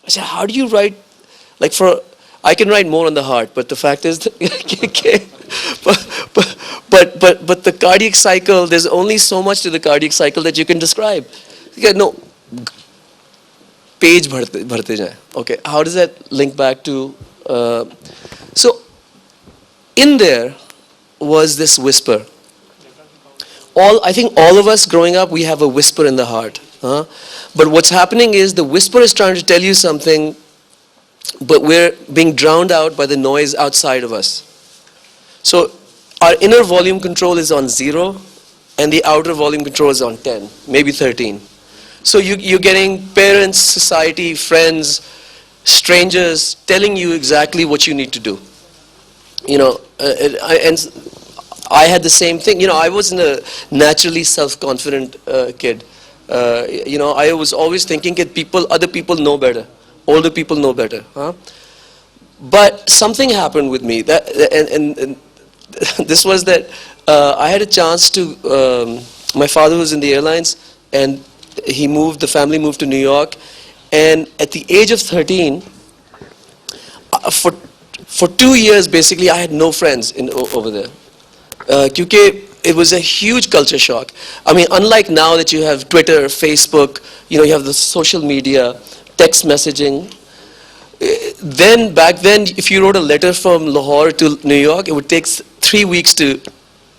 I said, how do you write, like I can write more on the heart, but the fact is, but the cardiac cycle, there's only so much to the cardiac cycle that you can describe. No, page bharte jaye. Okay, how does that link back to, so in there was this whisper. I think all of us growing up, we have a whisper in the heart. But what's happening is the whisper is trying to tell you something, but we're being drowned out by the noise outside of us. So our inner volume control is on 0, and the outer volume control is on 10, maybe 13. So you're getting parents, society, friends, strangers telling you exactly what you need to do. And I had the same thing. I wasn't a naturally self-confident kid. I was always thinking that other people know better. Older people know better. But something happened with me. And this was that I had a chance to, my father was in the airlines, and the family moved to New York. And at the age of 13, for 2 years, basically, I had no friends over there. Because it was a huge culture shock. I mean, unlike now that you have Twitter, Facebook, you have the social media, text messaging. Back then, if you wrote a letter from Lahore to New York, it would take 3 weeks to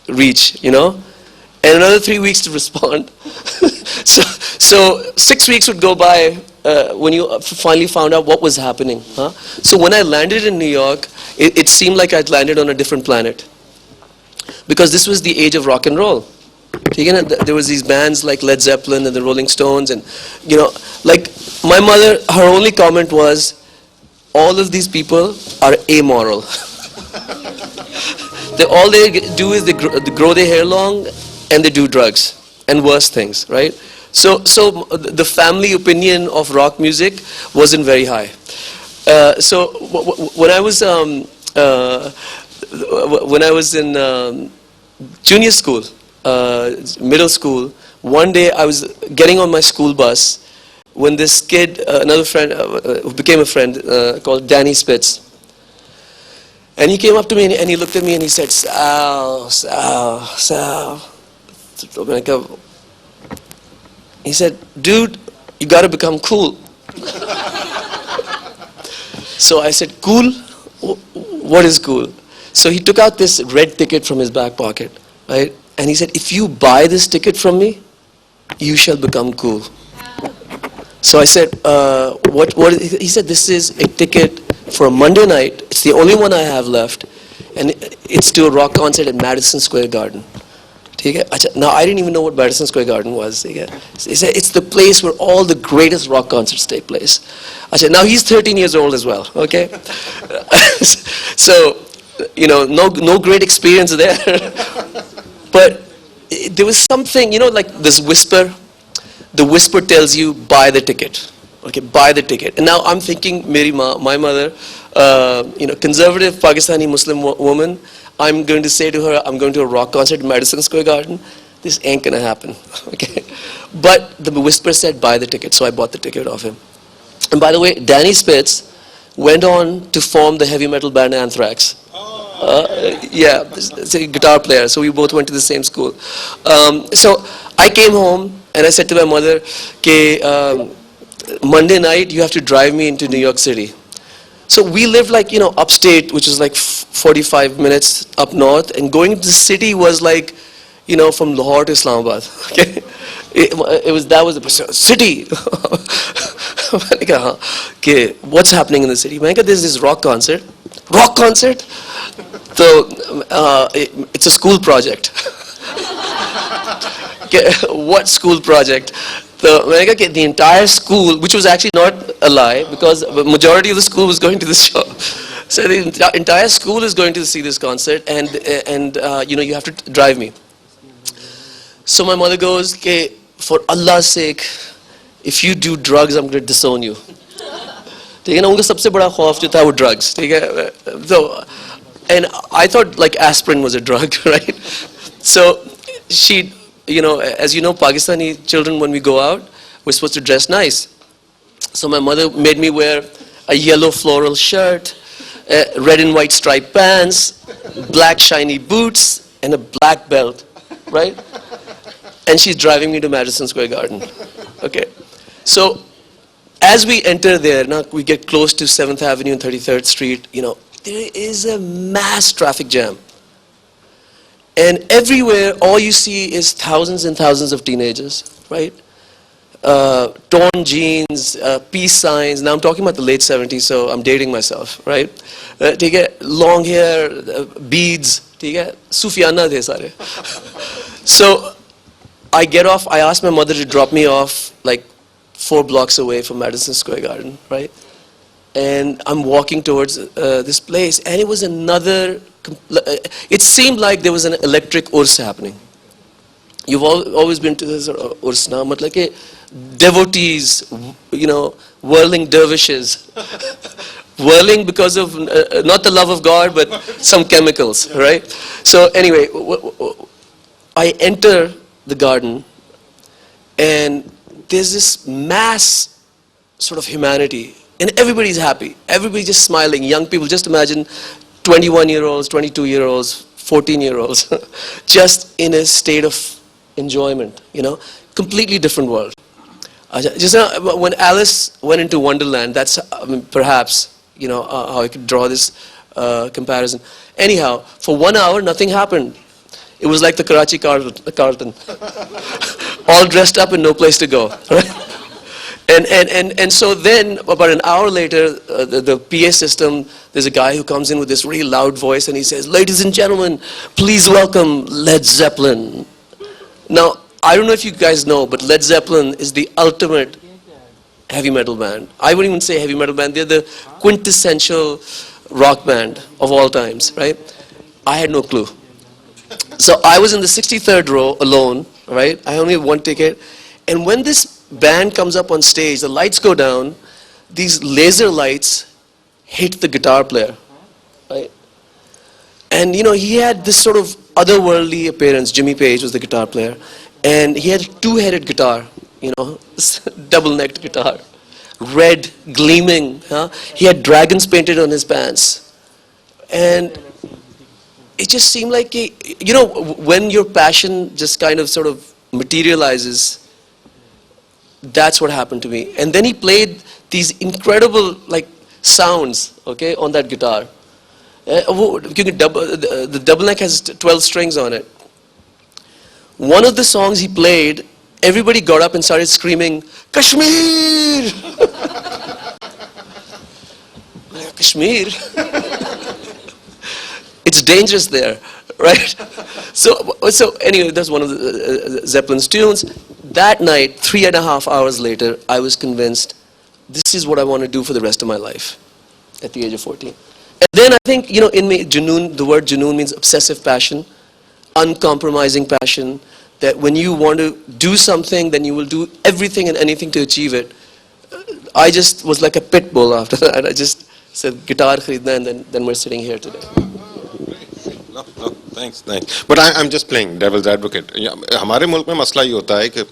reach, and another 3 weeks to respond. so 6 weeks would go by when you finally found out what was happening. So when I landed in New York, it seemed like I'd landed on a different planet. Because this was the age of rock and roll. There was these bands like Led Zeppelin and the Rolling Stones, and like my mother, her only comment was, all of these people are amoral. All they do is they grow their hair long and they do drugs and worse things, right? So the family opinion of rock music wasn't very high. So when I was in junior school, middle school, one day I was getting on my school bus when this kid, another friend, who became a friend, called Danny Spitz. And he came up to me and he looked at me and he said, Sal. He said, dude, you got to become cool. So I said, cool? What is cool? So he took out this red ticket from his back pocket, right? And he said, if you buy this ticket from me, you shall become cool. So I said, what? He said, this is a ticket for a Monday night. It's the only one I have left. And it's to a rock concert at Madison Square Garden. Now, I didn't even know what Madison Square Garden was. He said, it's the place where all the greatest rock concerts take place. Now he's 13 years old as well, okay? So, no great experience there. But there was something, like this whisper. The whisper tells you, buy the ticket. Okay, buy the ticket. And now I'm thinking, my mother, conservative Pakistani Muslim woman, I'm going to say to her, I'm going to a rock concert in Madison Square Garden. This ain't going to happen. Okay. But the whisper said, buy the ticket. So I bought the ticket off him. And by the way, Danny Spitz went on to form the heavy metal band Anthrax. Yeah, it's a guitar player. So we both went to the same school. So I came home and I said to my mother, Monday night, you have to drive me into New York City. So we lived like, upstate, which is like 45 minutes up north. And going to the city was like, from Lahore to Islamabad. Okay? That was the city. Okay, what's happening in the city? There's this rock concert. Rock concert? So it's a school project. Okay, what school project? So the entire school, which was actually not a lie, because the majority of the school was going to this show. So the entire school is going to see this concert, and you have to drive me. So my mother goes, okay, for Allah's sake, if you do drugs, I'm going to disown you. उनका सबसे बड़ा खौफ जो था वो drugs. So, and I thought like aspirin was a drug, right? So she, as you know, Pakistani children, when we go out, we're supposed to dress nice. So my mother made me wear a yellow floral shirt, red and white striped pants, black shiny boots, and a black belt, right? And she's driving me to Madison Square Garden. Okay. So as we enter there, now we get close to 7th Avenue and 33rd Street, there is a mass traffic jam. And everywhere, all you see is thousands and thousands of teenagers, right? Torn jeans, peace signs. Now I'm talking about the late 70s, so I'm dating myself, right? Take it, long hair, beads, take it, Sufiana the sare. So I get off, I asked my mother to drop me off like 4 blocks away from Madison Square Garden, right? And I'm walking towards this place, and it was another, it seemed like there was an electric urs happening. You've always been to this urs now, but like devotees, whirling dervishes, whirling because of not the love of God, but some chemicals, right? So anyway, I enter the garden, and there's this mass sort of humanity, and everybody's happy. Everybody's just smiling. Young people, just imagine 21-year-olds, 22-year-olds, 14-year-olds, just in a state of enjoyment, completely different world. Just when Alice went into Wonderland, that's perhaps, how I could draw this comparison. Anyhow, for 1 hour, nothing happened. It was like the Karachi Carlton. All dressed up and no place to go. Right? And so then, about an hour later, the PA system, there's a guy who comes in with this really loud voice, and he says, "Ladies and gentlemen, please welcome Led Zeppelin." Now, I don't know if you guys know, but Led Zeppelin is the ultimate heavy metal band. I wouldn't even say heavy metal band. They're the quintessential rock band of all times, right? I had no clue. So I was in the 63rd row alone, right? I only had 1 ticket. And when this band comes up on stage, the lights go down, these laser lights hit the guitar player, right? And he had this sort of otherworldly appearance. Jimmy Page was the guitar player. And he had a 2-headed guitar, double-necked guitar. Red, gleaming. Huh? He had dragons painted on his pants. And it just seemed like, when your passion just kind of sort of materializes, that's what happened to me. And then he played these incredible sounds, okay, on that guitar. The double neck has 12 strings on it. One of the songs he played, everybody got up and started screaming, "Kashmir!" Kashmir? It's dangerous there, right? So anyway, that's one of the Zeppelin's tunes. That night, 3.5 hours later, I was convinced this is what I want to do for the rest of my life at the age of 14. And then I think, in me, Junoon, the word Junoon means obsessive passion, uncompromising passion, that when you want to do something, then you will do everything and anything to achieve it. I just was like a pit bull after that. I just said, guitar kharidna, and then we're sitting here today. No, thanks. But I'm just playing devil's advocate. हमारे मुल्क में मसला ये होता है कि,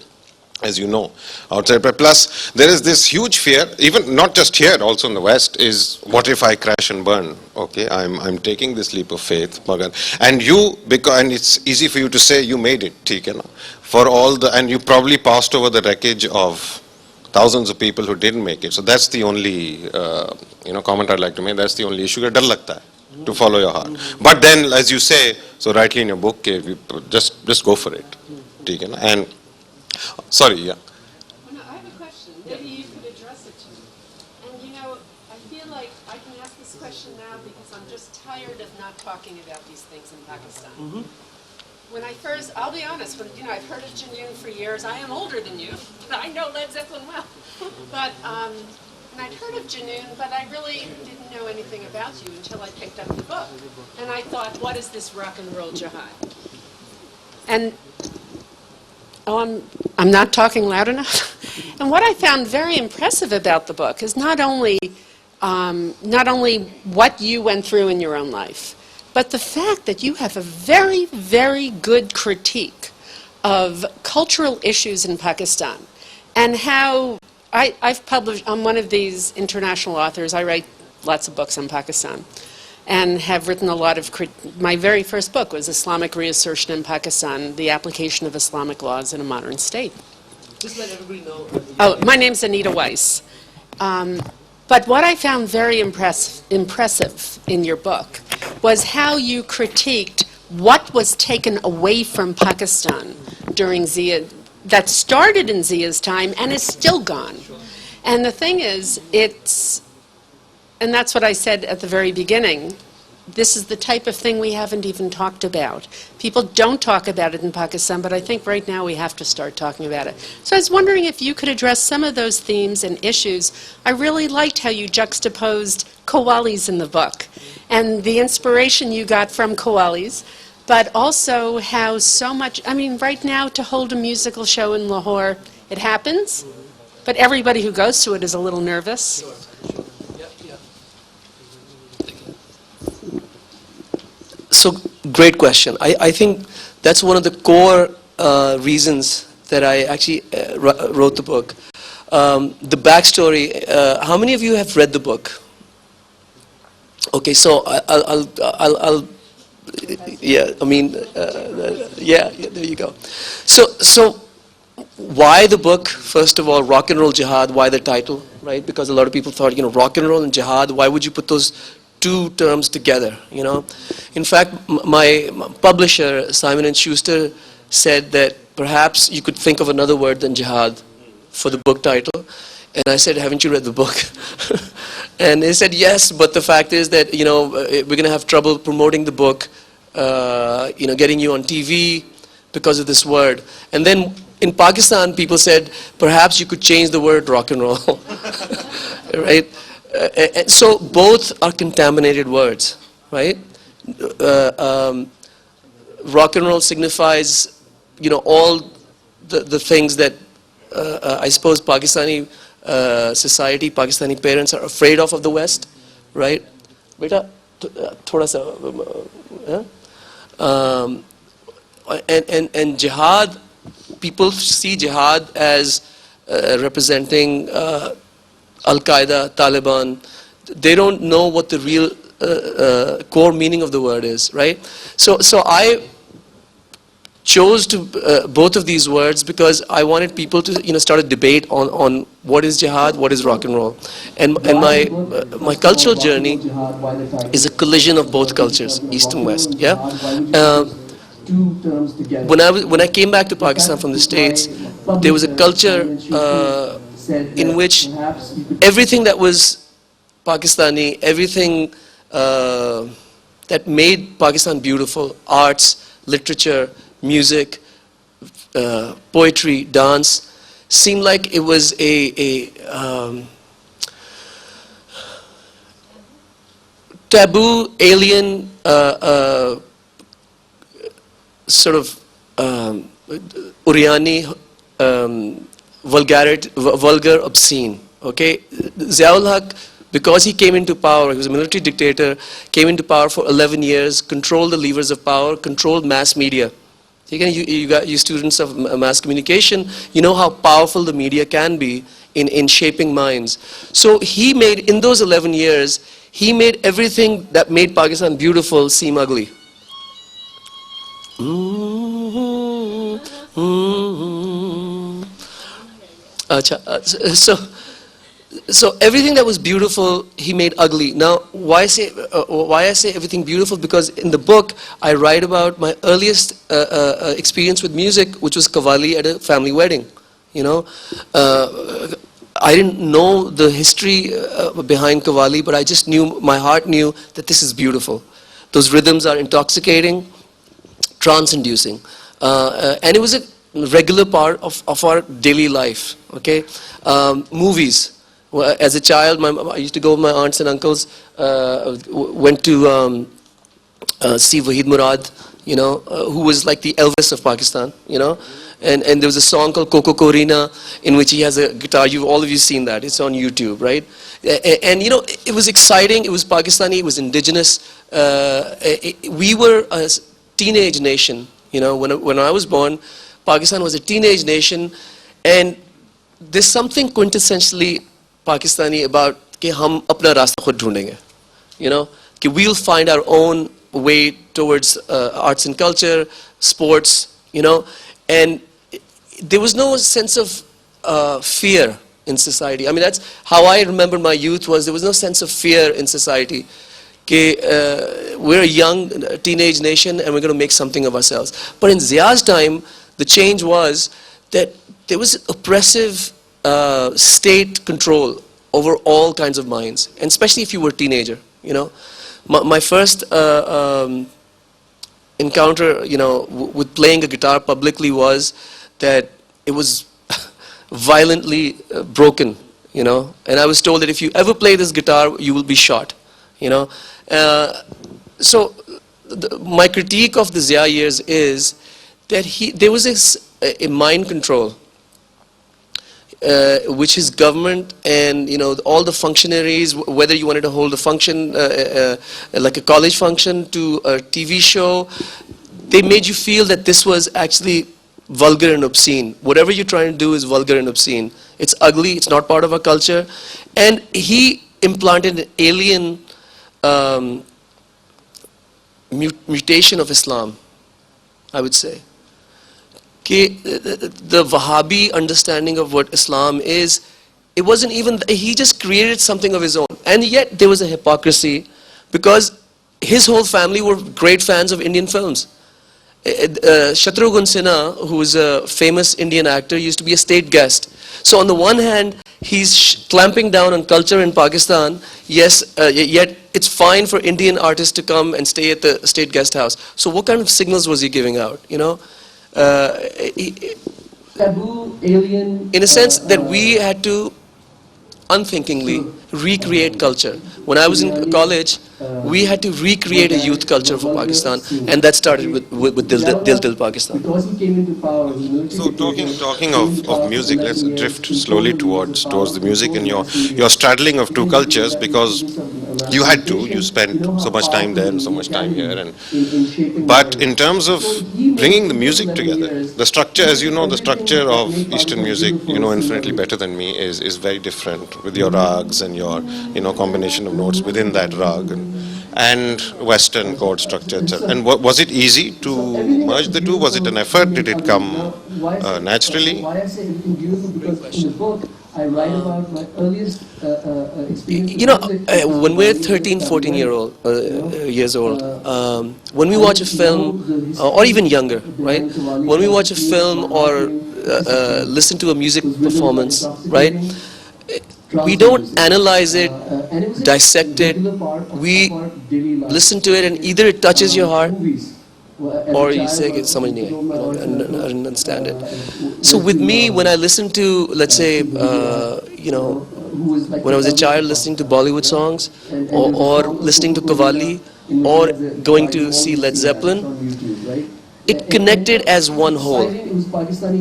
as you know, outside, but plus there is this huge fear, even not just here, also in the West, is what if I crash and burn? Okay, I'm taking this leap of faith, and it's easy for you to say you made it, for all and you probably passed over the wreckage of thousands of people who didn't make it. So that's the only comment I'd like to make. That's the only issue. डर लगता है to follow your heart. But then, as you say, so rightly in your book, just go for it. And sorry, yeah. Well, no, I have a question. Maybe you could address it to me. And I feel like I can ask this question now because I'm just tired of not talking about these things in Pakistan. Mm-hmm. When I first, I'll be honest, I've heard of Junoon for years. I am older than you, but I know Led Zeppelin well. But and I'd heard of Junoon, but I really didn't know anything about you until I picked up the book. And I thought, what is this rock and roll jihad? And I'm not talking loud enough. And what I found very impressive about the book is not only what you went through in your own life, but the fact that you have a very, very good critique of cultural issues in Pakistan and how I've published, I'm one of these international authors. I write lots of books on Pakistan and have written a lot of, my very first book was Islamic Reassertion in Pakistan, the application of Islamic laws in a modern state. Just let everybody know. Oh, my name's Anita Weiss. But what I found very impressive in your book was how you critiqued what was taken away from Pakistan during Zia, that started in Zia's time and is still gone. And the thing is, and that's what I said at the very beginning, this is the type of thing we haven't even talked about. People don't talk about it in Pakistan, but I think right now we have to start talking about it. So I was wondering if you could address some of those themes and issues. I really liked how you juxtaposed Qawwalis in the book and the inspiration you got from Qawwalis, but also how so much, I mean, right now to hold a musical show in Lahore, it happens, but everybody who goes to it is a little nervous. So, great question. I think that's one of the core reasons that I actually wrote the book. The backstory, how many of you have read the book? Okay, so I'll yeah, I mean, yeah, there you go. So why the book? First of all, Rock and Roll Jihad, why the title, right? Because a lot of people thought, rock and roll and jihad, why would you put those two terms together, In fact, my publisher, Simon & Schuster, said that perhaps you could think of another word than jihad for the book title. And I said, haven't you read the book? And they said, yes, but the fact is that, we're going to have trouble promoting the book, getting you on TV because of this word. And then in Pakistan, people said, perhaps you could change the word rock and roll, right? And so both are contaminated words, right? Rock and roll signifies, all the things that I suppose Pakistani society, Pakistani parents are afraid of the West, right? Beta, thoda sa, and jihad, people see jihad as representing Al-Qaeda, Taliban. They don't know what the real core meaning of the word is, right? So I chose to both of these words because I wanted people to start a debate on what is jihad, what is rock and roll, and my cultural journey is a collision of both cultures, East and West. Yeah. When I came back to Pakistan from the States, there was a culture in which everything that was Pakistani, everything that made Pakistan beautiful, arts, literature, music, poetry, dance, seemed like it was a taboo, alien, sort of Uriani, vulgar, obscene. Okay, Ziaul Haq, because he came into power, he was a military dictator, came into power for 11 years, controlled the levers of power, controlled mass media. You students of mass communication, you know how powerful the media can be in shaping minds. So he made, in those 11 years, he made everything that made Pakistan beautiful seem ugly. So everything that was beautiful, he made ugly. Now, why I say everything beautiful? Because in the book, I write about my earliest experience with music, which was Qawwali at a family wedding. I didn't know the history behind Qawwali, but I just knew, my heart knew that this is beautiful. Those rhythms are intoxicating, trance-inducing. And it was a regular part of our daily life, okay? Movies. As a child, I used to go with my aunts and uncles, went to see Wahid Murad, who was like the Elvis of Pakistan, and there was a song called Coco Corina in which he has a guitar. All of you seen that. It's on YouTube, right? And it was exciting. It was Pakistani. It was indigenous. We were a teenage nation. When I was born, Pakistan was a teenage nation, and there's something quintessentially Pakistani about कि हम अपना रास्ता खुद ढूंढेंगे, you know, कि we'll find our own way towards arts and culture, sports, you know, and there was no sense of fear in society. I mean, that's how I remember my youth was. There was no sense of fear in society. We're a young teenage nation and we're going to make something of ourselves. But in Zia's time, the change was that there was oppressive state control over all kinds of minds, and especially if you were a teenager. You know, my first encounter, you know, with playing a guitar publicly was that it was violently broken, you know, and I was told that if you ever play this guitar, you will be shot, you know. So my critique of the Zia years is that there was a mind control which his government and, you know, all the functionaries, whether you wanted to hold a function like a college function to a TV show, they made you feel that this was actually vulgar and obscene. Whatever you're trying to do is vulgar and obscene. It's ugly, it's not part of our culture. And he implanted an alien mutation of Islam, I would say. The Wahhabi understanding of what Islam is, it wasn't even, he just created something of his own. And yet there was a hypocrisy because his whole family were great fans of Indian films. Shatrughan Sinha, who was a famous Indian actor, used to be a state guest. So on the one hand, he's clamping down on culture in Pakistan, yes, yet it's fine for Indian artists to come and stay at the state guest house. So what kind of signals was he giving out, you know? Taboo, alien. In a sense that we had to unthinkingly recreate culture. When I was in college, we had to recreate a youth culture for Pakistan, and that started with Dil Dil Pakistan. Because he came into power, the military So talking of music, let's drift slowly towards the music and your straddling of two cultures, because you had to, you spent so much time there and so much time here, and but in terms of bringing the music together, the structure, as you know, the structure of Eastern music, you know infinitely better than me, is very different with your rags and your, you know, combination of notes within that rag and Western chord structure itself. And was it easy to merge the two? Was it an effort? Did it come naturally? Why I say everything beautiful, because in the book I write about my earliest experience. You know, when we're 13, 14 years old, when we watch a film, or even younger, right? When we watch a film or listen to a music performance, right? We don't analyze it, dissect it. We listen to it, and either it touches your heart, or you say, "Samajh nahi aayi," you know, I didn't understand it. So with me, when I listen to, let's say, you know, when I was a child listening to Bollywood songs, or listening to Qawwali, or going to see Led Zeppelin, it connected as one whole.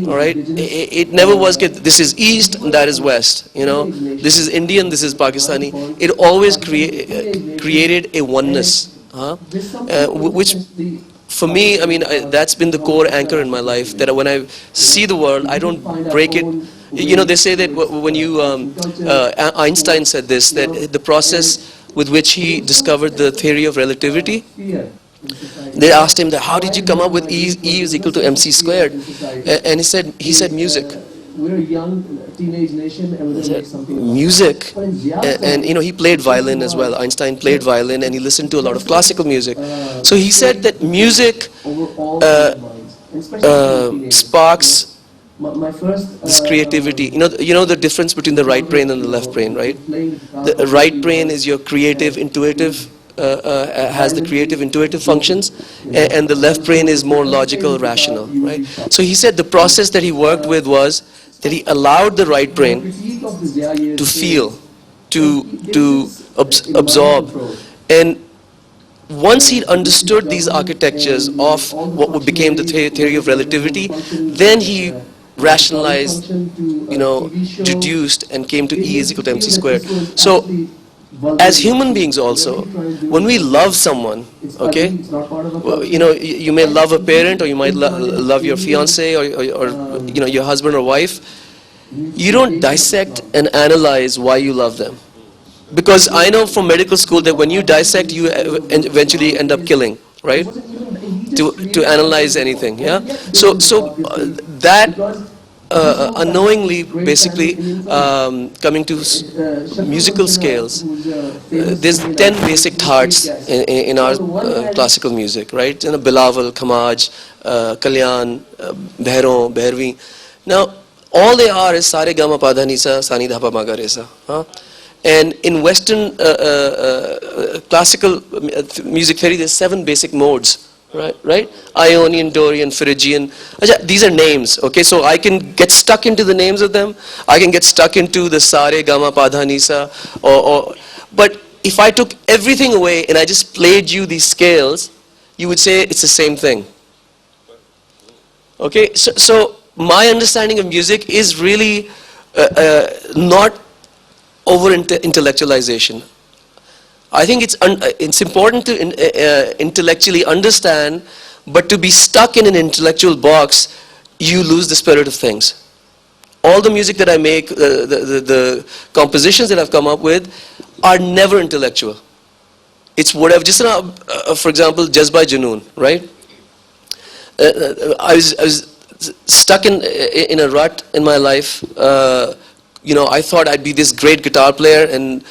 All right, it never was this is East and that is West. You know, this is Indian, this is Pakistani. It always created a oneness, which for me, I mean, that's been the core anchor in my life. That when I see the world, I don't break it. You know, they say that when you Einstein said this, that the process with which he discovered the theory of relativity. They asked him that, how did you come up with E is equal to mc squared? And he said music. We're a young teenage nation, and we're going to make something. Music, and you know, he played violin as well. Einstein played violin, and he listened to a lot of classical music. So he said that music sparks this creativity. You know the difference between the right brain and the left brain, right? The right brain is your creative, intuitive. Has the creative, intuitive functions, and the left brain is more logical, rational, right? So he said the process that he worked with was that he allowed the right brain to feel, to absorb, and once he understood these architectures of what became the theory of relativity, then he rationalized, you know, deduced, and came to E is equal to mc squared. So as human beings also, when we love someone, okay, you know, you may love a parent, or you might love your fiance, or you know, your husband or wife. you don't dissect and analyze why you love them. Because I know from medical school that when you dissect, you eventually end up killing, right? To analyze anything, yeah. So that unknowingly, basically, coming to musical scales, there's 10 basic thoughts in our classical music, right? You know, Bilawal, Khamaj, Kalyan, Bhairon, Bhairvi. Now, all they are is Sare Gama Pada Nisa, Sani Dhapa Maga Resa. Huh? And in Western classical music theory, there's 7 basic modes. Right? Ionian, Dorian, Phrygian. These are names, okay? So I can get stuck into the names of them. I can get stuck into the Sare, Gama, Pada, Nisa. But if I took everything away and I just played you these scales, you would say it's the same thing. Okay? So my understanding of music is really not over intellectualization. I think it's important to intellectually understand, but to be stuck in an intellectual box, you lose the spirit of things. All the music that I make, the compositions that I've come up with, are never intellectual. It's whatever. Just for example, Jazba Junoon, right? I was stuck in a rut in my life. I thought I'd be this great guitar player, and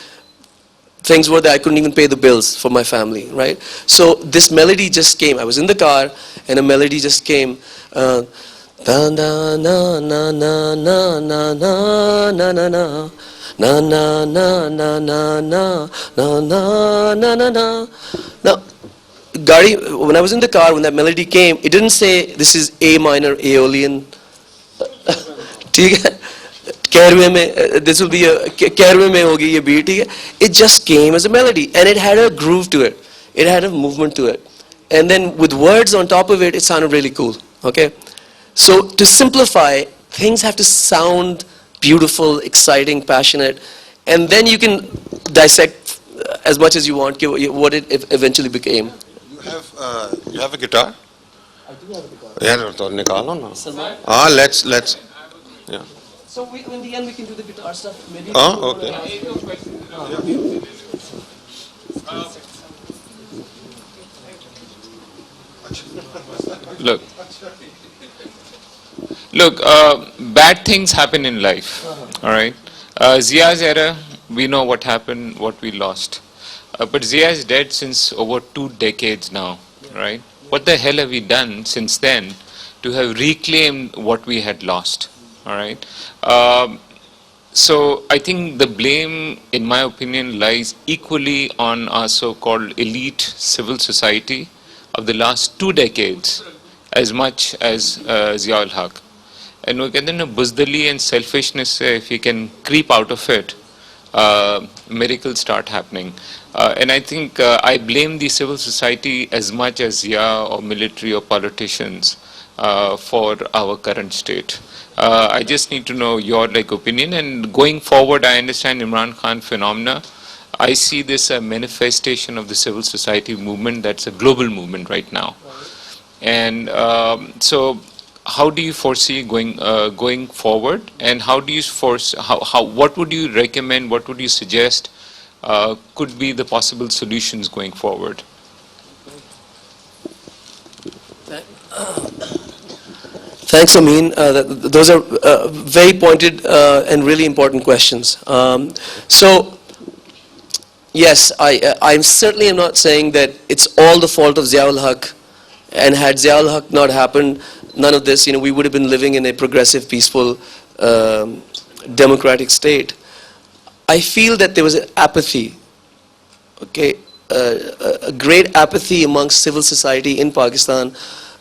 things were that I couldn't even pay the bills for my family, right? So this melody just came. I was in the car, and a melody just came. Da na na na na na na na na na na na na na na na na na na na. Now, Gari, when I was in the car, when that melody came, it didn't say this is A minor Aeolian. This will be a Kerwe mein hogi ye beat. It just came as a melody, and it had a groove to it. It had a movement to it, and then with words on top of it, it sounded really cool. Okay, so to simplify, things have to sound beautiful, exciting, passionate, and then you can dissect as much as you want what it eventually became. You have a guitar? I do have a guitar. Yeah, to nikalo na. Salman? Let's. Yeah. So in the end, we can do the guitar stuff. Maybe. Okay. Look, bad things happen in life, all right? Zia's era, we know what happened, what we lost. But Zia is dead since over 2 decades now, right? What the hell have we done since then to have reclaimed what we had lost, all right? So I think the blame, in my opinion, lies equally on our so-called elite civil society of the last 2 decades as much as Zia ul Haq. And we can then buzdali and selfishness, if we can creep out of it, miracles start happening. And I think I blame the civil society as much as Zia or military or politicians for our current state. I just need to know your opinion. And going forward, I understand Imran Khan phenomena. I see this a manifestation of the civil society movement that's a global movement right now. And so how do you foresee going forward? And how do you what would you recommend, what would you suggest could be the possible solutions going forward? Thanks, Amin. Those are very pointed and really important questions. So, yes, I certainly am not saying that it's all the fault of Zia ul Haq, and had Zia ul Haq not happened, none of this, we would have been living in a progressive, peaceful, democratic state. I feel that there was an apathy, okay, a great apathy amongst civil society in Pakistan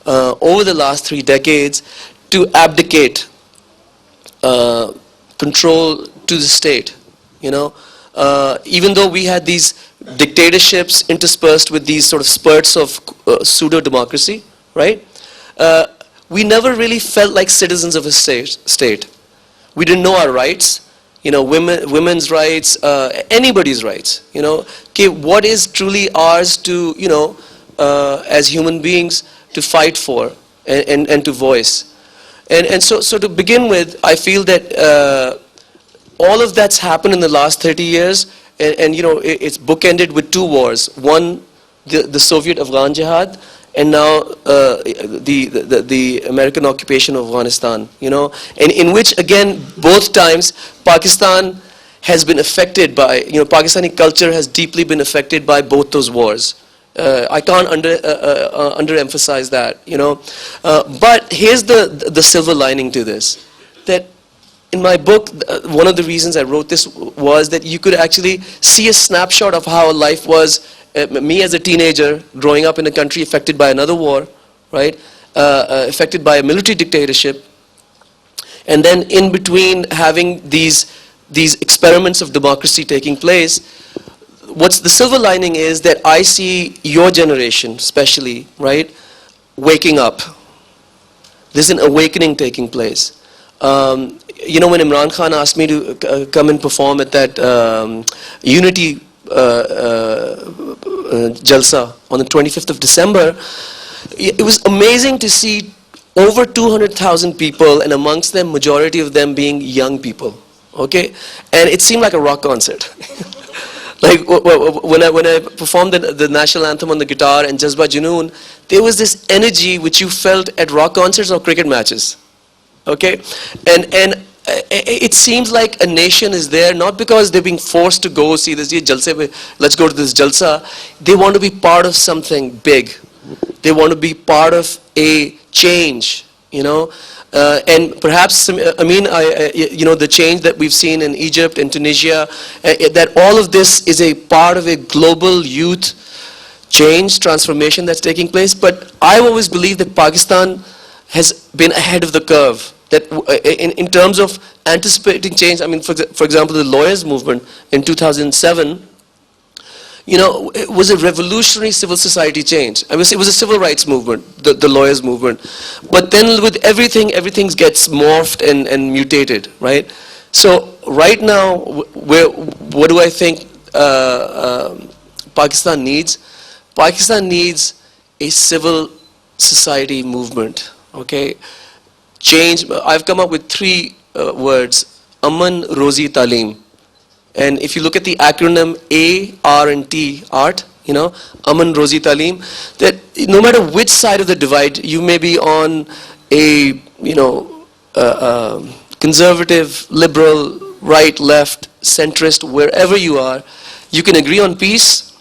over the last 3 decades to abdicate control to the state. Even though we had these dictatorships interspersed with these sort of spurts of pseudo-democracy, right? We never really felt like citizens of a state. We didn't know our rights. Women's rights, anybody's rights. What is truly ours to, as human beings, to fight for and to voice. So to begin with, I feel that all of that's happened in the last 30 years, and it's bookended with two wars. One, the Soviet Afghan Jihad, and now the American occupation of Afghanistan. And in which, again, both times Pakistan has been affected by, Pakistani culture has deeply been affected by both those wars. I can't underemphasize that, But here's the silver lining to this, that in my book, one of the reasons I wrote this was that you could actually see a snapshot of how life was, me as a teenager, growing up in a country affected by another war, right? Affected by a military dictatorship, and then in between having these experiments of democracy taking place. What's the silver lining is that I see your generation, especially, right, waking up. There's an awakening taking place. When Imran Khan asked me to come and perform at that Unity Jalsa on the 25th of December, it was amazing to see over 200,000 people, and amongst them, majority of them being young people. Okay, and it seemed like a rock concert. Like when I performed the national anthem on the guitar and Jazba Junoon, there was this energy which you felt at rock concerts or cricket matches. Okay, and it seems like a nation is there not because they're being forced to go see this jalsa. Let's go to this jalsa. They want to be part of something big. They want to be part of a change. And perhaps, the change that we've seen in Egypt and Tunisia, that all of this is a part of a global youth change, transformation that's taking place. But I've always believed that Pakistan has been ahead of the curve, that in terms of anticipating change. I mean, for example, the lawyers' movement in 2007, it was a revolutionary civil society change. I mean, it was a civil rights movement, the lawyers' movement. But then with everything gets morphed and mutated, right? So right now, what do I think Pakistan needs? Pakistan needs a civil society movement, okay? Change. I've come up with three words: Aman, Rozi, Talim. And if you look at the acronym A, R, and T, art, Aman, Rozi, Talim, that no matter which side of the divide, you may be on a, conservative, liberal, right, left, centrist, wherever you are, you can agree on peace,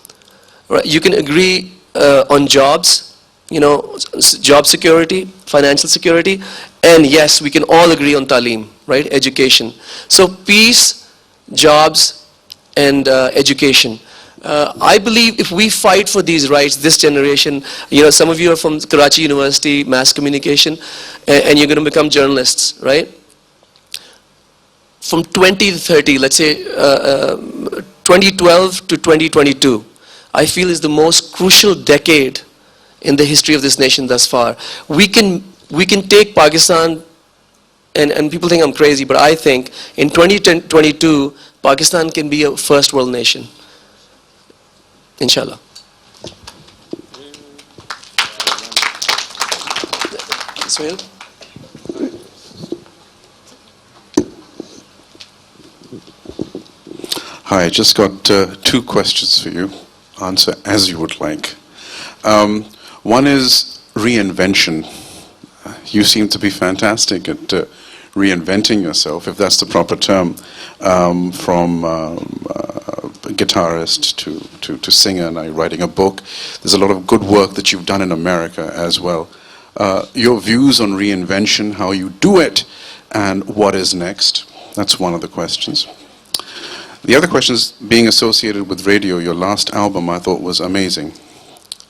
right? You can agree on jobs, job security, financial security, and yes, we can all agree on Talim, right, education. So peace, jobs, and education. I believe if we fight for these rights, this generation, some of you are from Karachi University, mass communication, and you're going to become journalists, right? From 20 to 30, let's say 2012 to 2022, I feel is the most crucial decade in the history of this nation thus far. We can take Pakistan. And people think I'm crazy, but I think in 2022, Pakistan can be a first world nation. Inshallah. Ismail? Hi, I just got two questions for you. Answer as you would like. One is reinvention. You seem to be fantastic at reinventing yourself, if that's the proper term, from guitarist to singer, and writing a book. There's a lot of good work that you've done in America as well. Your views on reinvention, how you do it, and what is next. That's one of the questions. The other question is being associated with radio. Your last album I thought was amazing,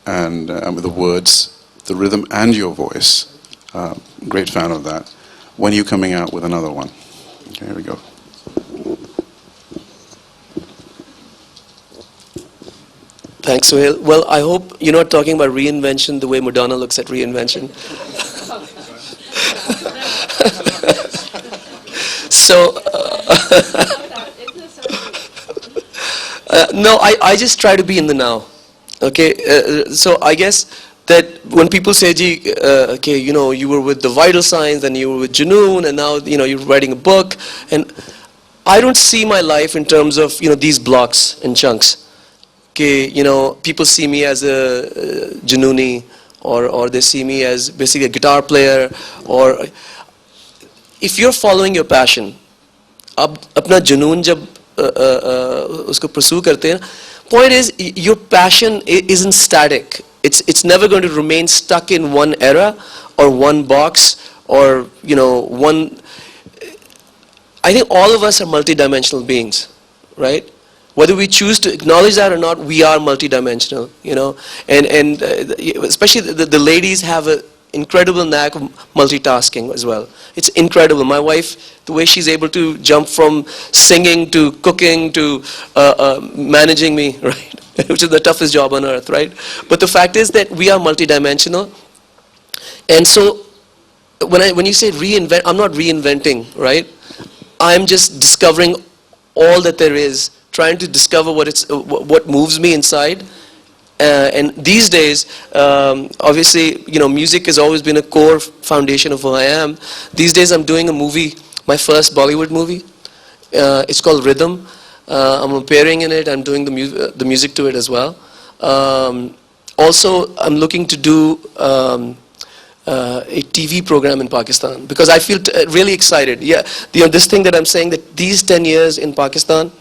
and with the words, the rhythm, and your voice. Great fan of that. When are you coming out with another one? Okay, here we go. Thanks, Suhail. Well, I hope you're not talking about reinvention the way Madonna looks at reinvention. So, no, I just try to be in the now. Okay, so I guess that when people say, "Ji, okay, you know, you were with the vital signs, and you were with Junoon, and now, you know, you're writing a book," and I don't see my life in terms of, you know, these blocks and chunks. Okay, you know, people see me as a Junooni, or they see me as basically a guitar player, or if you're following your passion, आप अपना जुनून जब उसको pursue करते हैं, point is your passion isn't static. It's never going to remain stuck in one era or one box or, you know, one. I think all of us are multidimensional beings, right? Whether we choose to acknowledge that or not, we are multidimensional, you know, and especially the ladies have an incredible knack of multitasking as well. It's incredible. My wife, the way she's able to jump from singing to cooking to managing me, right, which is the toughest job on earth, right? But the fact is that we are multidimensional, and so when you say reinvent, I'm not reinventing, right? I'm just discovering all that there is, trying to discover what moves me inside. And these days, obviously, you know, music has always been a core foundation of who I am. These days I'm doing a movie, my first Bollywood movie. It's called Rhythm. I'm appearing in it. I'm doing the music to it as well. Also, I'm looking to do a TV program in Pakistan because I feel really excited. Yeah, you know, this thing that I'm saying, that these 10 years in Pakistan,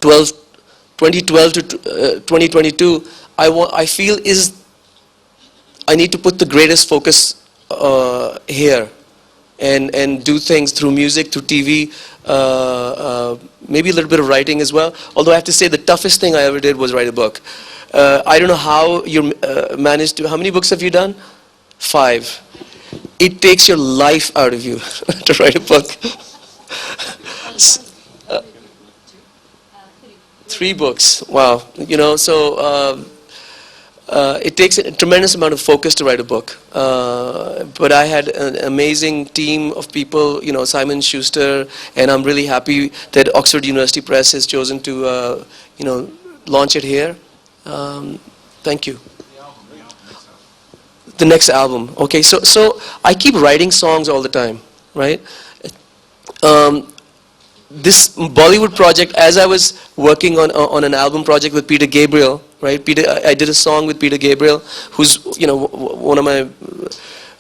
2012 to 2022, I feel I need to put the greatest focus here and do things through music, through TV, maybe a little bit of writing as well. Although I have to say the toughest thing I ever did was write a book. I don't know how you managed to. How many books have you done? 5. It takes your life out of you to write a book. 3 books. Wow. You know, so it takes a tremendous amount of focus to write a book. But I had an amazing team of people, you know, Simon Schuster, and I'm really happy that Oxford University Press has chosen to, you know, launch it here. Thank you. The next album. Okay, so I keep writing songs all the time, right? This Bollywood project, as I was working on an album project with Peter Gabriel, right? I did a song with Peter Gabriel, who's, you know, one of my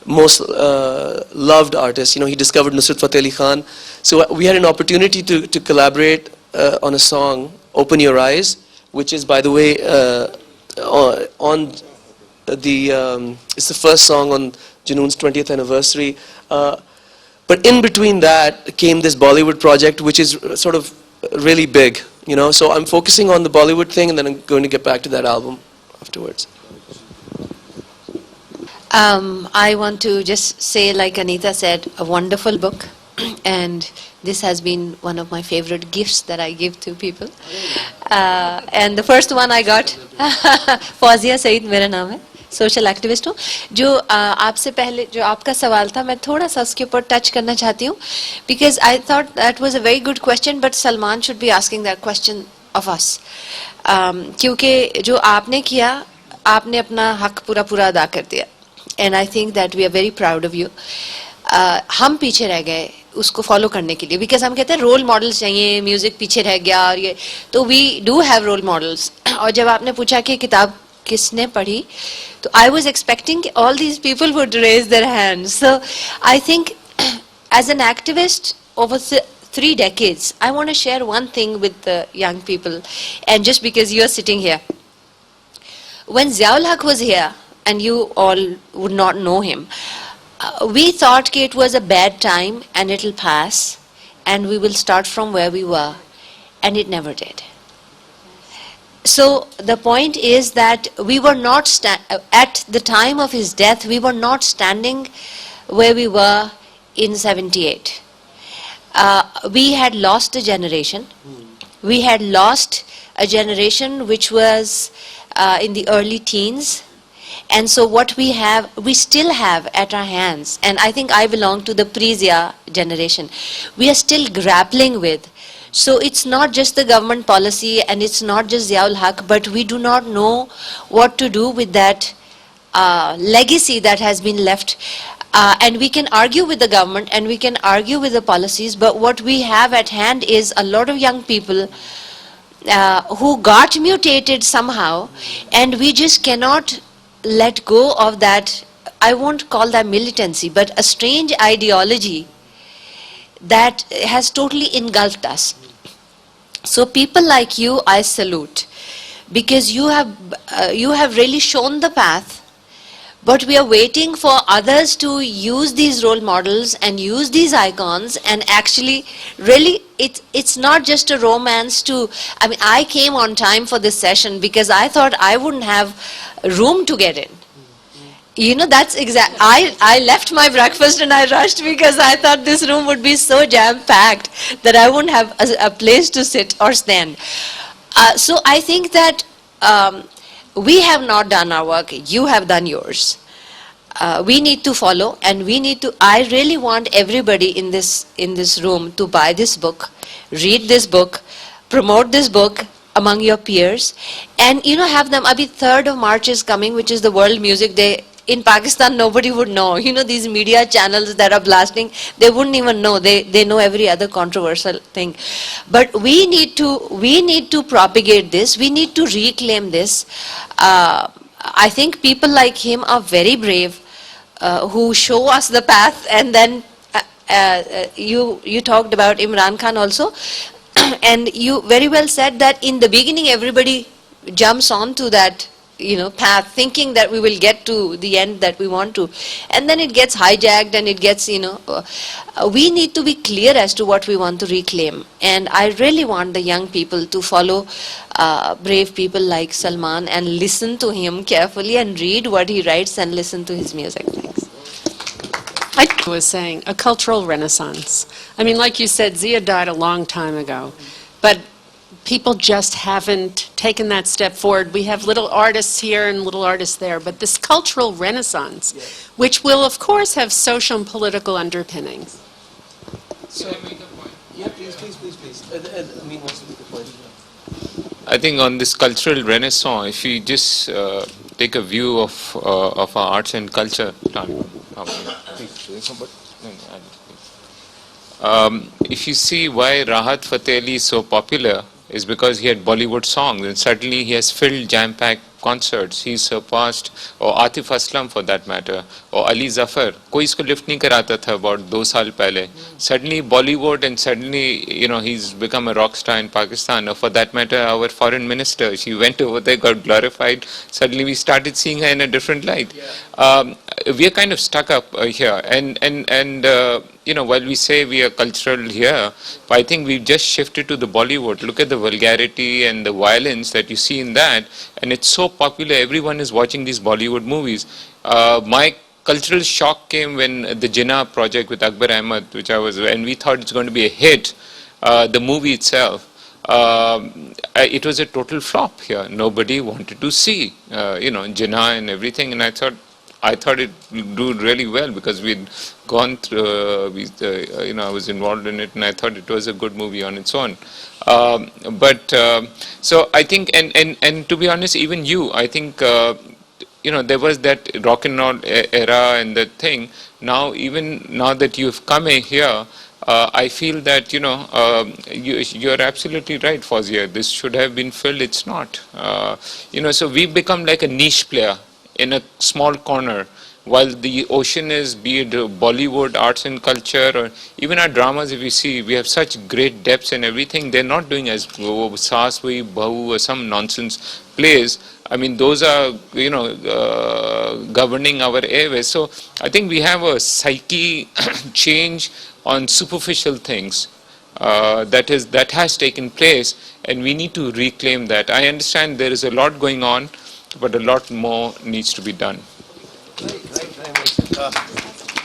most loved artists. You know, he discovered Nusrat Fateh Ali Khan. So we had an opportunity to collaborate on a song, "Open Your Eyes," which is, by the way, on the it's the first song on Junoon's 20th anniversary. But in between that came this Bollywood project, which is sort of really big, you know. So I'm focusing on the Bollywood thing, and then I'm going to get back to that album afterwards. I want to just say, like Anita said, a wonderful book. And this has been one of my favorite gifts that I give to people. And the first one I got, Fawzia Saeed मेरा नाम है, social activist हूँ. जो आपसे पहले जो आपका सवाल था, मैं थोड़ा सा उसके ऊपर टच करना चाहती हूँ, because I thought that was a very good question, but Salman should be asking that question of us. क्योंकि जो आपने किया, आपने अपना हक पूरा अदा कर दिया. And I think that we are very proud of you. हम पीछे रह गए उसको फॉलो करने के लिए, बिकॉज हम कहते हैं रोल मॉडल्स चाहिए, म्यूजिक पीछे रह गया, और ये तो we do have role models. और जब आपने पूछा कि किताब किसने पढ़ी, तो I was expecting all these people would raise their hands. So I think as an activist over 3 decades, I want to share one thing with the young people, and just because you are sitting here, when Ziaul Haq was here, and you all would not know him, we thought that it was a bad time and it'll pass and we will start from where we were, and it never did. So the point is that we were not at the time of his death, we were not standing where we were in 78. We had lost a generation. We had lost a generation which was in the early teens. And so what we still have at our hands, and I think I belong to the pre-Zia generation, we are still grappling with. So it's not just the government policy, and it's not just Ziaul Haq, but we do not know what to do with that legacy that has been left. And we can argue with the government and we can argue with the policies, but what we have at hand is a lot of young people who got mutated somehow, and we just cannot let go of that. I won't call that militancy, but a strange ideology that has totally engulfed us. So people like you, I salute, because you have really shown the path. But we are waiting for others to use these role models and use these icons, and actually, really, it's not just a romance to, I mean, I came on time for this session because I thought I wouldn't have room to get in. You know, that's exact. I left my breakfast and I rushed because I thought this room would be so jam-packed that I wouldn't have a place to sit or stand. So I think that we have not done our work. You have done yours. We need to follow, and we need to. I really want everybody in this room to buy this book, read this book, promote this book among your peers, and have them. Abhi 3rd of March is coming, which is the World Music Day. In Pakistan, nobody would know. These media channels that are blasting, they wouldn't even know. They know every other controversial thing. But we need to propagate this. We need to reclaim this. I think people like him are very brave, who show us the path. And then you talked about Imran Khan also. And you very well said that in the beginning, everybody jumps onto that path, thinking that we will get to the end that we want to, and then it gets hijacked, and it gets, we need to be clear as to what we want to reclaim. And I really want the young people to follow brave people like Salman and listen to him carefully and read what he writes and listen to his music. Thanks. I was saying, a cultural renaissance. I mean, like you said, Zia died a long time ago, but people just haven't taken that step forward. We have little artists here and little artists there, but this cultural renaissance, which will, of course, have social and political underpinnings. So, yeah, please. Amin wants to make a point. I think on this cultural renaissance, if you just take a view of our arts and culture, if you see why Rahat Fateh Ali is so popular, is because he had Bollywood songs, and suddenly he has filled jam-packed concerts. He surpassed, or Atif Aslam for that matter, or Ali Zafar. कोई इसको lift नहीं कराता था about 2 साल पहले. Suddenly Bollywood, and suddenly he's become a rock star in Pakistan. Or for that matter, our foreign minister, she went over there, got glorified. Suddenly we started seeing her in a different light. We are kind of stuck up here, and while we say we are cultural here, but I think we've just shifted to the Bollywood. Look at the vulgarity and the violence that you see in that, and it's so popular. Everyone is watching these Bollywood movies. My cultural shock came when the Jinnah project with Akbar Ahmed, and we thought it's going to be a hit. The movie itself, it was a total flop here. Nobody wanted to see, Jinnah and everything, and I thought it would do really well because we'd gone through, I was involved in it, and I thought it was a good movie on its own. So I think, and to be honest, even you, I think, there was that rock and roll era and that thing. Now, even now that you've come here, I feel that, you're absolutely right, Fawzia. This should have been filled. It's not. So we've become like a niche player in a small corner, while the ocean is, be it Bollywood, arts and culture, or even our dramas. If you see, we have such great depths and everything. They're not doing as Saas Bhi Bahu or some nonsense plays. I mean, those are, governing our airways. So I think we have a psyche change on superficial things that has taken place, and we need to reclaim that. I understand there is a lot going on, but a lot more needs to be done.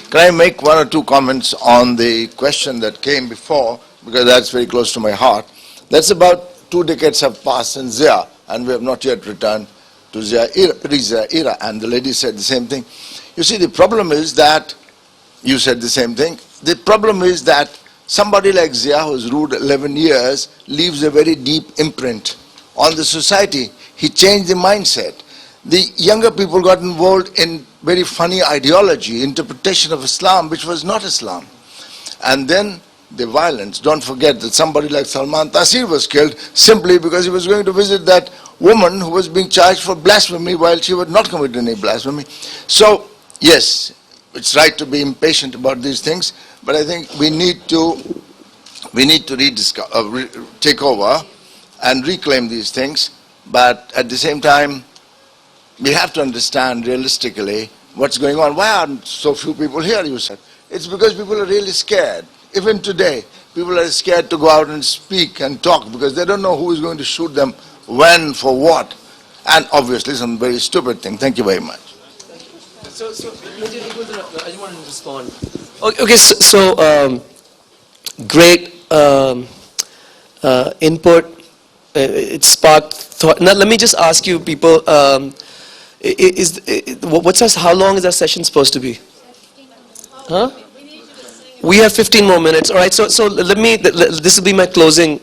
Can I make 1 or 2 comments on the question that came before, because that's very close to my heart. That's about 2 decades have passed in Zia, and we have not yet returned to Zia era, and the lady said the same thing. You see, the problem is that, you said the same thing, the problem is that somebody like Zia, who's ruled 11 years, leaves a very deep imprint on the society. He changed the mindset. the younger people got involved in very funny ideology, interpretation of Islam, which was not Islam. And then the violence. Don't forget that somebody like Salman Taseer was killed simply because he was going to visit that woman who was being charged for blasphemy while she was not committing any blasphemy. So, yes, it's right to be impatient about these things, but I think we need to take over and reclaim these things. But at the same time, we have to understand realistically what's going on. Why aren't so few people here, you said? It's because people are really scared. Even today, people are scared to go out and speak and talk because they don't know who is going to shoot them, when, for what. And obviously some very stupid thing. Thank you very much. So, I just wanted to respond. Okay, great input. It sparked thought. Now, let me just ask you, people. How long is our session supposed to be? Huh? We have 15 more minutes. All right. So let me. This will be my closing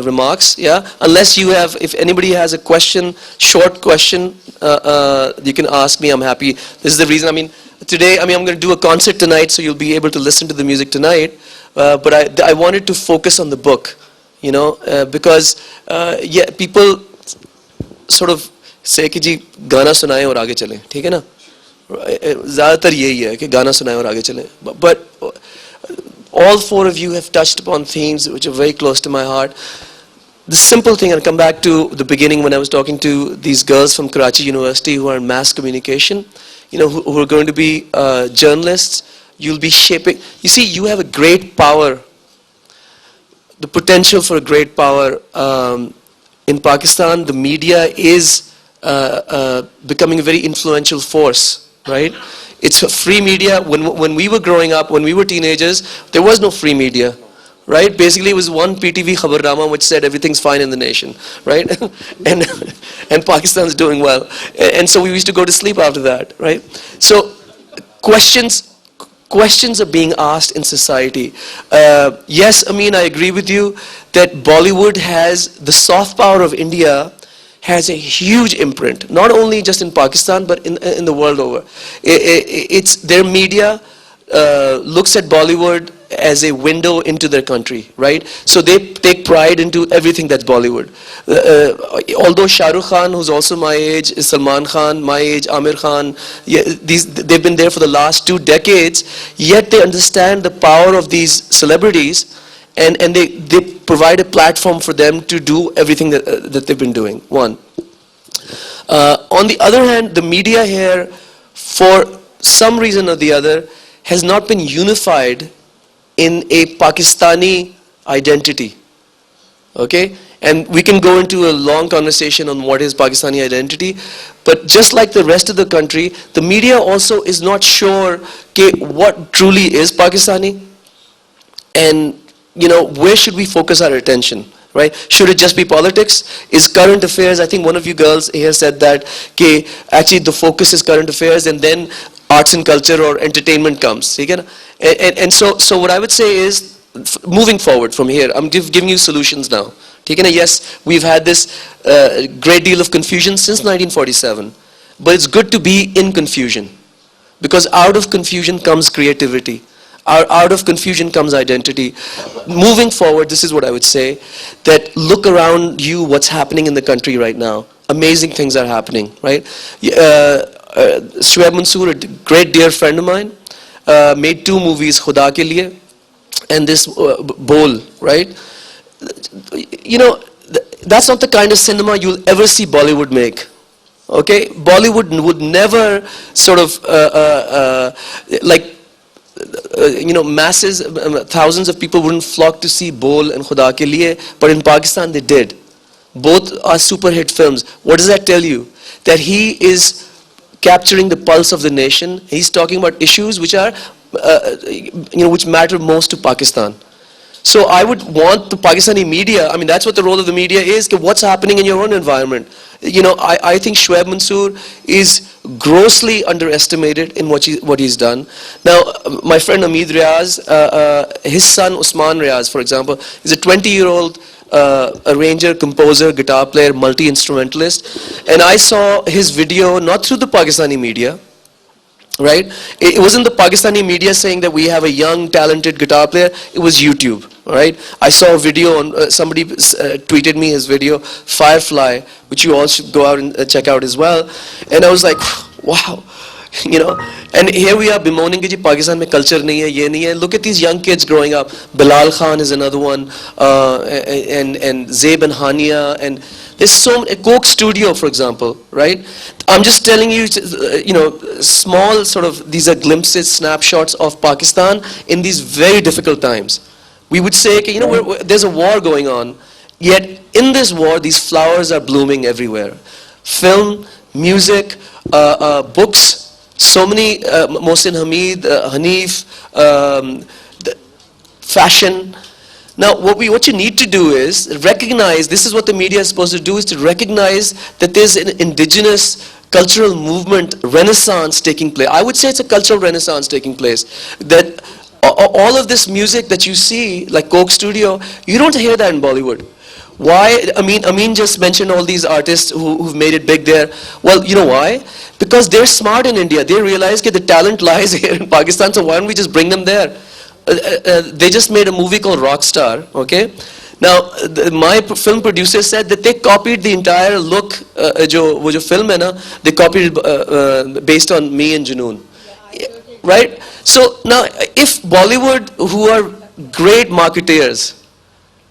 remarks. Yeah. Unless you have, if anybody has a question, short question, you can ask me. I'm happy. This is the reason. I mean, today. I'm going to do a concert tonight, so you'll be able to listen to the music tonight. But I wanted to focus on the book. Because people sort of say कि जी गाना सुनाएं और आगे चलें, ठीक है ना? ज़्यादातर यही है कि गाना सुनाएं और आगे चलें. But all four of you have touched upon themes which are very close to my heart. The simple thing, and come back to the beginning when I was talking to these girls from Karachi University who are in mass communication, who are going to be journalists. You'll be shaping. You see, you have a great power. The potential for a great power in Pakistan. The media is becoming a very influential force, right? It's a free media. When we were growing up, when we were teenagers, there was no free media, right? Basically, it was one PTV Khabardama which said everything's fine in the nation, right? and Pakistan's doing well. And so we used to go to sleep after that, right? So questions are being asked in society. Yes, Amin, I agree with you that Bollywood has, the soft power of India has a huge imprint, not only just in Pakistan, but in the world over. It's their media looks at Bollywood as a window into their country, right? So they take pride into everything that's Bollywood. Although Shah Rukh Khan, who's also my age, Salman Khan, my age, Amir Khan, they've been there for the last 2 decades, yet they understand the power of these celebrities, and they provide a platform for them to do everything that they've been doing, one. On the other hand, the media here, for some reason or the other, has not been unified in a Pakistani identity, okay? And we can go into a long conversation on what is Pakistani identity, but just like the rest of the country, the media also is not sure what truly is Pakistani, and where should we focus our attention, right? Should it just be politics? Is current affairs, I think one of you girls here said that, actually the focus is current affairs and then arts and culture or entertainment comes. And so what I would say is, moving forward from here, I'm giving you solutions now. Yes, we've had this great deal of confusion since 1947, but it's good to be in confusion, because out of confusion comes creativity. Out of confusion comes identity. Moving forward, this is what I would say, that look around you, what's happening in the country right now. Amazing things are happening, right? Shoaib Mansoor, a great dear friend of mine, made 2 movies, Khuda Ke Liye and this Bol, right? That's not the kind of cinema you'll ever see Bollywood make. Okay? Bollywood would never sort of, masses, thousands of people wouldn't flock to see Bol and Khuda Ke Liye, but in Pakistan they did. Both are super hit films. What does that tell you? That he is capturing the pulse of the nation. He's talking about issues which are, which matter most to Pakistan. So I would want the Pakistani media, I mean that's what the role of the media is, what's happening in your own environment. I think Shoaib Mansoor is grossly underestimated in what he's done. Now, my friend Hamid Riaz, his son Usman Riaz, for example, is a 20-year-old arranger, composer, guitar player, multi-instrumentalist. And I saw his video not through the Pakistani media, right? It wasn't the Pakistani media saying that we have a young, talented guitar player. It was YouTube, right? I saw a video on, somebody tweeted me his video, Firefly, which you all should go out and check out as well. And I was like, wow. You know, and here we are bemoaning that Pakistan mein culture nahi hai, ye nahi hai. Look at these young kids growing up. Bilal Khan is another one, and Zaib and Hania, and there's so many, Coke Studio, for example, right? I'm just telling you, you know, small sort of, these are glimpses, snapshots of Pakistan in these very difficult times. We would say, okay, you know, there's a war going on, yet in this war, these flowers are blooming everywhere. Film, music, books. So many, Mohsin Hamid, Hanif, fashion. Now, what you need to do is recognize, this is what the media is supposed to do, is to recognize that there's an indigenous cultural movement, renaissance taking place. I would say it's a cultural renaissance taking place. That all of this music that you see, like Coke Studio, you don't hear that in Bollywood. Why? Amin just mentioned all these artists who've made it big there. Well, you know why? Because they're smart in India. They realize that the talent lies here in Pakistan, so why don't we just bring them there? They just made a movie called Rockstar, okay? Now, my film producer said that they copied the entire look, wo jo film hai na, they copied based on me and Junoon. Right? So now, if Bollywood, who are great marketeers,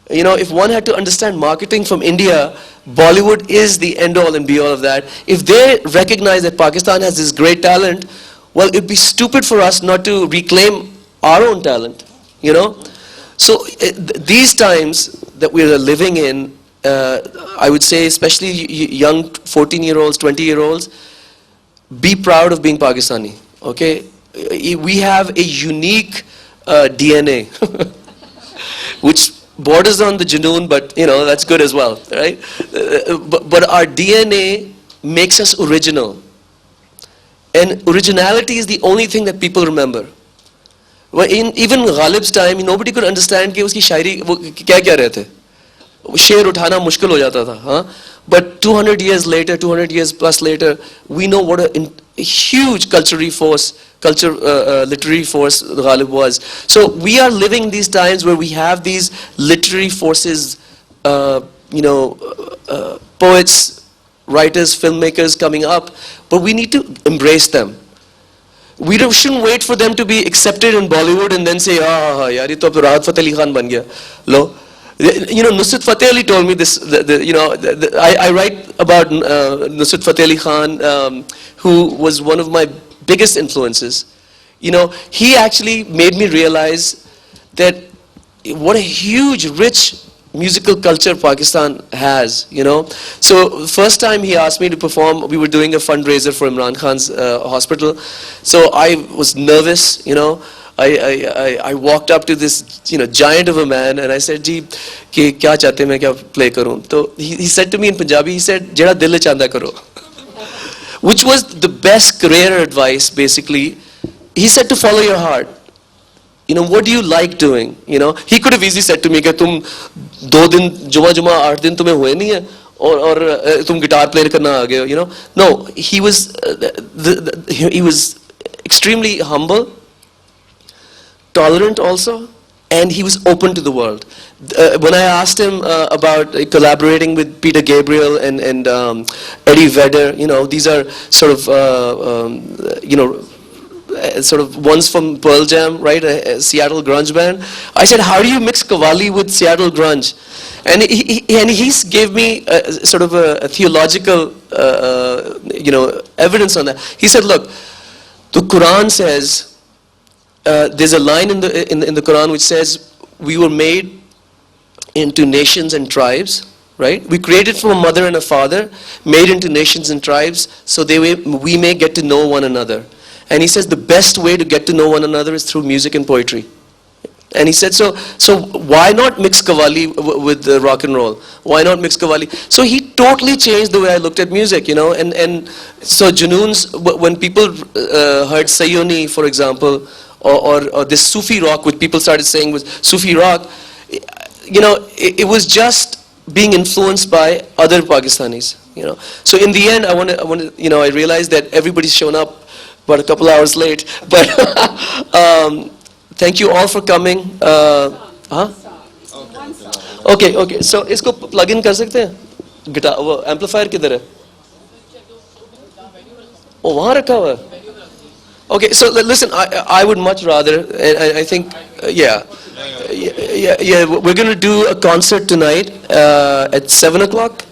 you know, if one had to understand marketing from India, Bollywood is the end-all and be-all of that. If they recognize that Pakistan has this great talent, well, it'd be stupid for us not to reclaim our own talent, you know? So these times that we're living in, I would say, especially young 14-year-olds, 20-year-olds, be proud of being Pakistani, okay? We have a unique DNA, which borders on the Junoon, but you know, that's good as well, right? But our DNA makes us original. And originality is the only thing that people remember. Well, in even Ghalib's time, nobody could understand कि उसकी शायरी वो क्या क्या रहे थे. शेर उठाना मुश्किल हो जाता था, हाँ? But 200 years later, 200 years plus later, we know what a huge literary force Ghalib was. So we are living these times where we have these literary forces, you know, poets, writers, filmmakers coming up, but we need to embrace them. We shouldn't wait for them to be accepted in Bollywood and then say, ah, yaar, ye to ab Rahat Fateh Ali Khan ban gaya. Lo. You know, Nusrat Fateh Ali told me this, you know, I write about Nusrat Fateh Ali Khan, who was one of my biggest influences. You know, he actually made me realize that what a huge, rich musical culture Pakistan has, you know. So first time he asked me to perform, we were doing a fundraiser for Imran Khan's hospital. So I was nervous, you know. I walked up to this, you know, giant of a man, and I said, "Ji, kya chahte hain main kya play karun?" So he said to me in Punjabi, he said, "Jehda dil chahanda karo," which was the best career advice, basically. He said to follow your heart. You know, what do you like doing? You know, he could have easily said to me, "That tum 2 din, juma 8 din tumhe hue nahi hai, or tum guitar play karna aa gaye ho," you know. No, he was extremely humble, tolerant also, and he was open to the world. When I asked him about collaborating with Peter Gabriel and Eddie Vedder, you know, these are sort of, you know, sort of ones from Pearl Jam, right, a Seattle grunge band. I said, how do you mix Qawwali with Seattle grunge? And he gave me sort of a theological, you know, evidence on that. He said, look, the Quran says, there's a line in the Quran which says, we were made into nations and tribes, right? We created from a mother and a father, made into nations and tribes, so we may get to know one another. And he says the best way to get to know one another is through music and poetry. And he said, so why not mix Qawwali with rock and roll? Why not mix Qawwali? So he totally changed the way I looked at music, you know. And so Junoons, when people heard Sayoni, for example, or this Sufi rock, which people started saying was Sufi rock, it was just being influenced by other Pakistanis. So in the end, I realized that everybody's shown up, but a couple hours late. But thank you all for coming. Huh? Okay. So इसको plug in कर सकते हैं? Guitar, वो amplifier किधर है? Oh, वहाँ रखा हुआ है? Okay, so listen, I would much rather, and I think, yeah, we're going to do a concert tonight at 7 o'clock,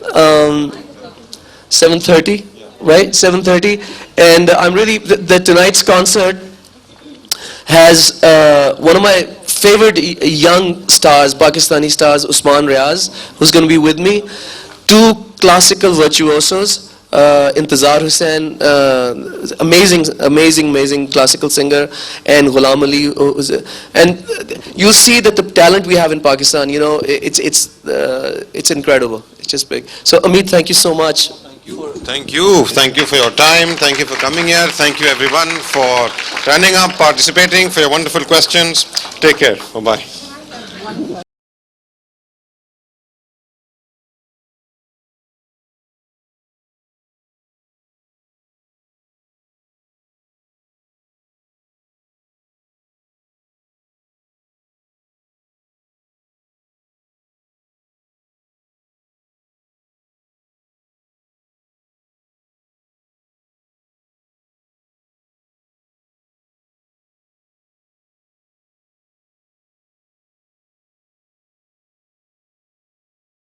7:30, right? 7:30, and I'm really, tonight's concert has one of my favorite young stars, Pakistani stars, Usman Riaz, who's going to be with me, two classical virtuosos, Intizar Hussain, amazing classical singer, and Ghulam Ali, and you'll see that the talent we have in Pakistan, it's incredible. It's just big. So Amit, thank you so much. Thank you for your time, thank you for coming here, thank you everyone for turning up, participating, for your wonderful questions. Take care, bye-bye.